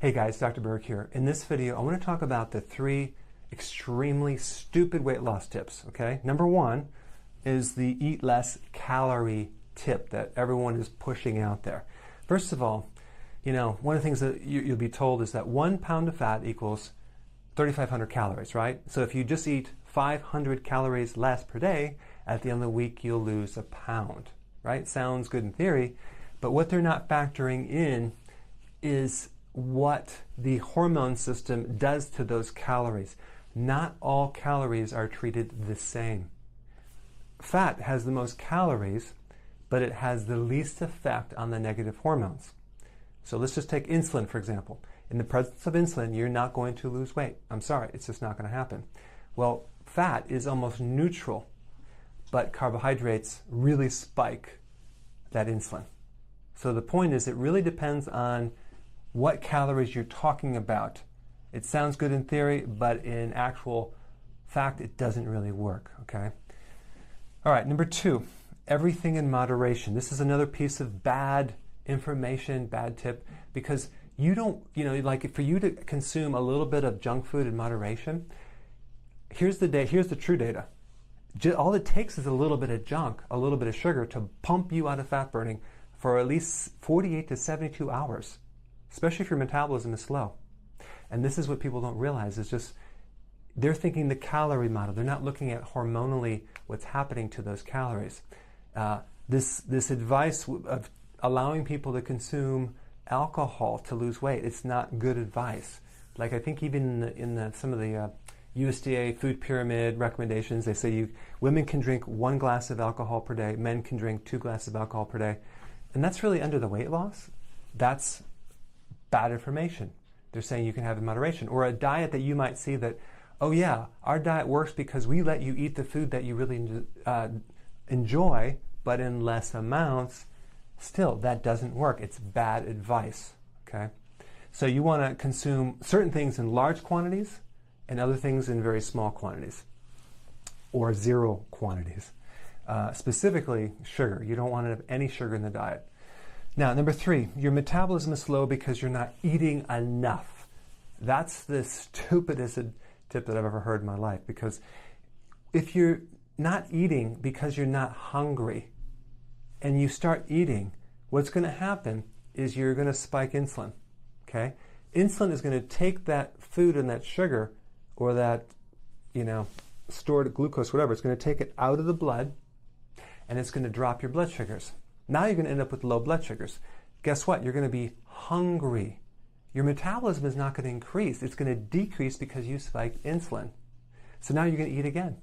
Hey guys, Dr. Berg here. In this video, I want to talk about the 3 extremely stupid weight loss tips, okay? Number 1 is the eat less calorie tip that everyone is pushing out there. First of all, one of the things that you'll be told is that 1 pound of fat equals 3,500 calories, right? So if you just eat 500 calories less per day, at the end of the week, you'll lose a pound, right? Sounds good in theory, but what they're not factoring in is what the hormone system does to those calories. Not all calories are treated the same. Fat has the most calories, but it has the least effect on the negative hormones. So let's just take insulin, for example. In the presence of insulin, you're not going to lose weight. I'm sorry, it's just not going to happen. Well, fat is almost neutral, but carbohydrates really spike that insulin. So the point is, it really depends on what calories you're talking about. It sounds good in theory, but in actual fact, it doesn't really work, okay? All right, number 2, everything in moderation. This is another piece of bad information, bad tip, because you don't, like for you to consume a little bit of junk food in moderation, here's the true data. All it takes is a little bit of junk, a little bit of sugar to pump you out of fat burning for at least 48 to 72 hours. Especially if your metabolism is slow. And this is what people don't realize, is just they're thinking the calorie model. They're not looking at hormonally what's happening to those calories. This advice of allowing people to consume alcohol to lose weight, it's not good advice. Like I think even in some of the USDA food pyramid recommendations, they say women can drink 1 glass of alcohol per day, men can drink 2 glasses of alcohol per day. And that's really under the weight loss. That's bad information. They're saying you can have in moderation. Or a diet that you might see that, oh yeah, our diet works because we let you eat the food that you really enjoy, but in less amounts. Still, that doesn't work. It's bad advice, okay? So you want to consume certain things in large quantities and other things in very small quantities, or 0 quantities. Specifically, sugar. You don't want to have any sugar in the diet. Now, number 3, your metabolism is slow because you're not eating enough. That's the stupidest tip that I've ever heard in my life, because if you're not eating because you're not hungry and you start eating, what's going to happen is you're going to spike insulin, okay? Insulin is going to take that food and that sugar or that, stored glucose, whatever, it's going to take it out of the blood and it's going to drop your blood sugars. Now you're going to end up with low blood sugars. Guess what? You're going to be hungry. Your metabolism is not going to increase. It's going to decrease because you spiked insulin. So now you're going to eat again.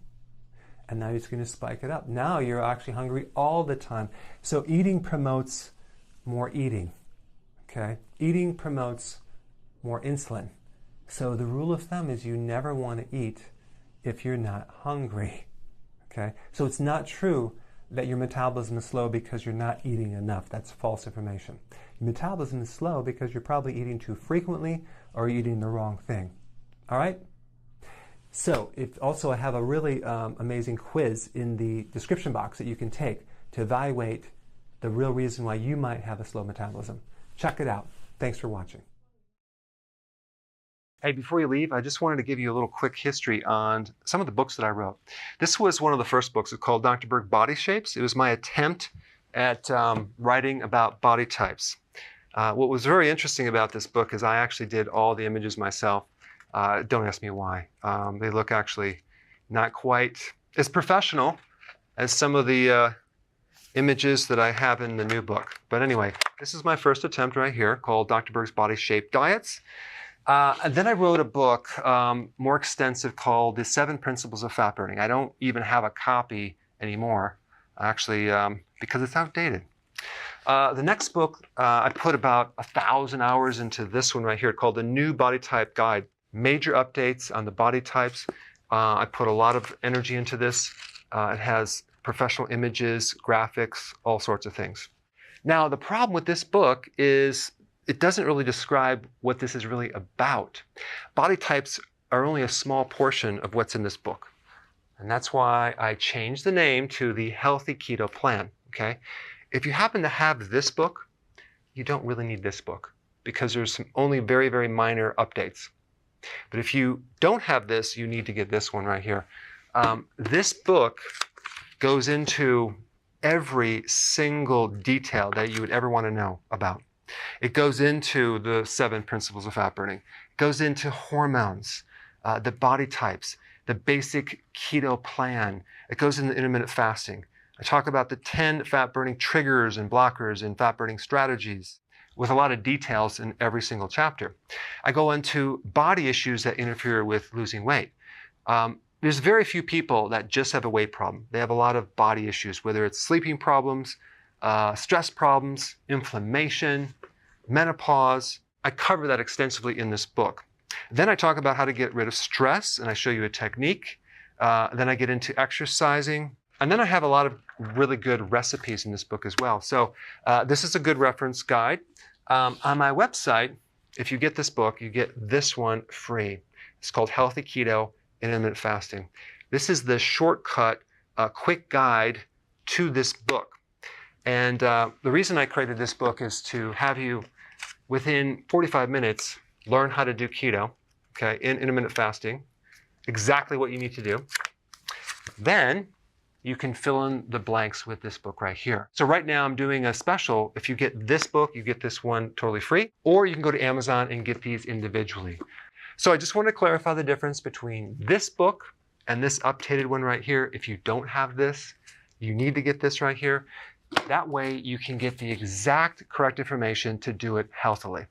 And now you're just going to spike it up. Now you're actually hungry all the time. So eating promotes more eating. Okay? Eating promotes more insulin. So the rule of thumb is you never want to eat if you're not hungry. Okay? So it's not true that your metabolism is slow because you're not eating enough. That's false information. Your metabolism is slow because you're probably eating too frequently or eating the wrong thing. All right? So I have a really amazing quiz in the description box that you can take to evaluate the real reason why you might have a slow metabolism. Check it out. Thanks for watching. Hey, before you leave, I just wanted to give you a little quick history on some of the books that I wrote. This was one of the first books. It's called Dr. Berg Body Shapes. It was my attempt at writing about body types. What was very interesting about this book is I actually did all the images myself. Don't ask me why. They look actually not quite as professional as some of the images that I have in the new book. But anyway, this is my first attempt right here called Dr. Berg's Body Shape Diets. And then I wrote a book more extensive called The 7 Principles of Fat Burning. I don't even have a copy anymore, actually, because it's outdated. The next book, I put about 1,000 hours into this one right here called The New Body Type Guide. Major updates on the body types. I put a lot of energy into this. It has professional images, graphics, all sorts of things. Now, the problem with this book is it doesn't really describe what this is really about. Body types are only a small portion of what's in this book. And that's why I changed the name to the Healthy Keto Plan, okay? If you happen to have this book, you don't really need this book. because there's some only very, very minor updates. But if you don't have this, you need to get this one right here. This book goes into every single detail that you would ever want to know about. It goes into the 7 principles of fat burning. It goes into hormones, the body types, the basic keto plan. It goes into intermittent fasting. I talk about the 10 fat burning triggers and blockers and fat burning strategies with a lot of details in every single chapter. I go into body issues that interfere with losing weight. There's very few people that just have a weight problem. They have a lot of body issues, whether it's sleeping problems, stress problems, inflammation, menopause. I cover that extensively in this book. Then I talk about how to get rid of stress, and I show you a technique. Then I get into exercising. And then I have a lot of really good recipes in this book as well. So this is a good reference guide. On my website, if you get this book, you get this one free. It's called Healthy Keto and Intermittent Fasting. This is the shortcut, quick guide to this book. And the reason I created this book is to have you, within 45 minutes, learn how to do keto, okay, in intermittent fasting, exactly what you need to do. Then you can fill in the blanks with this book right here. So right now I'm doing a special. If you get this book, you get this one totally free, or you can go to Amazon and get these individually. So I just want to clarify the difference between this book and this updated one right here. If you don't have this, you need to get this right here. That way you can get the exact correct information to do it healthily.